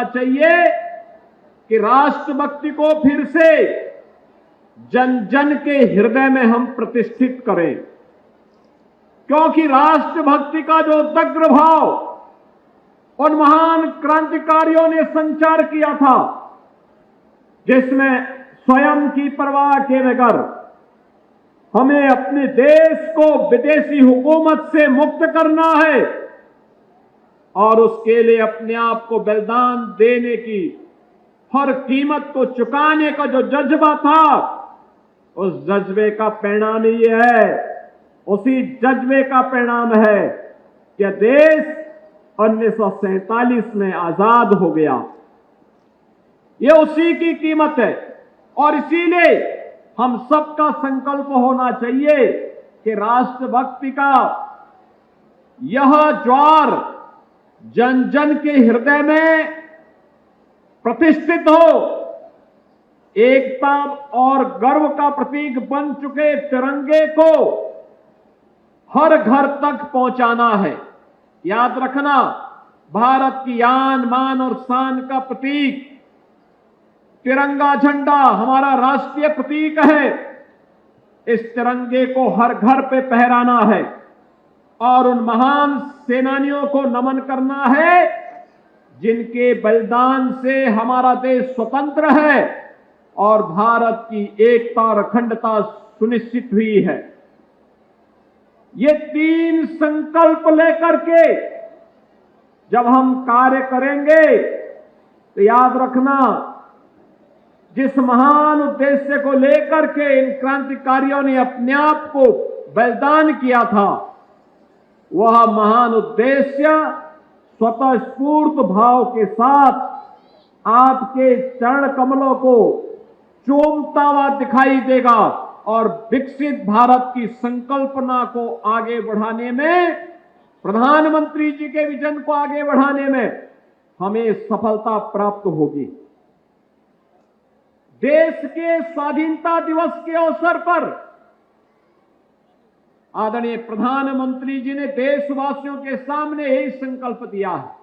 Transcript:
चाहिए कि राष्ट्रभक्ति को फिर से जन जन के हृदय में हम प्रतिष्ठित करें, क्योंकि राष्ट्रभक्ति का जो दग्र भाव उन महान क्रांतिकारियों ने संचार किया था, जिसमें स्वयं की परवाह किए बगैर हमें अपने देश को विदेशी हुकूमत से मुक्त करना है और उसके लिए अपने आप को बलिदान देने की, हर कीमत को चुकाने का जो जज्बा था, उस जज्बे का परिणाम ये है, उसी जज्बे का परिणाम है कि देश 1947 में आजाद हो गया। ये उसी की कीमत है और इसीलिए हम सबका संकल्प होना चाहिए कि राष्ट्रभक्ति का यह ज्वार जन जन के हृदय में प्रतिष्ठित हो। एकता और गर्व का प्रतीक बन चुके तिरंगे को हर घर तक पहुंचाना है। याद रखना, भारत की आन मान और शान का प्रतीक तिरंगा झंडा हमारा राष्ट्रीय प्रतीक है। इस तिरंगे को हर घर पे फहराना है और उन महान सेनानियों को नमन करना है जिनके बलिदान से हमारा देश स्वतंत्र है और भारत की एकता और अखंडता सुनिश्चित हुई है। ये 3 संकल्प लेकर के जब हम कार्य करेंगे तो याद रखना, जिस महान उद्देश्य को लेकर के इन क्रांतिकारियों ने अपने आप को बलिदान किया था, वह महान उद्देश्य स्वतःस्फूर्त भाव के साथ आपके चरण कमलों को चूमता हुआ दिखाई देगा और विकसित भारत की संकल्पना को आगे बढ़ाने में, प्रधानमंत्री जी के विजन को आगे बढ़ाने में हमें सफलता प्राप्त होगी। देश के स्वाधीनता दिवस के अवसर पर आदरणीय प्रधानमंत्री जी ने देशवासियों के सामने यही संकल्प दिया है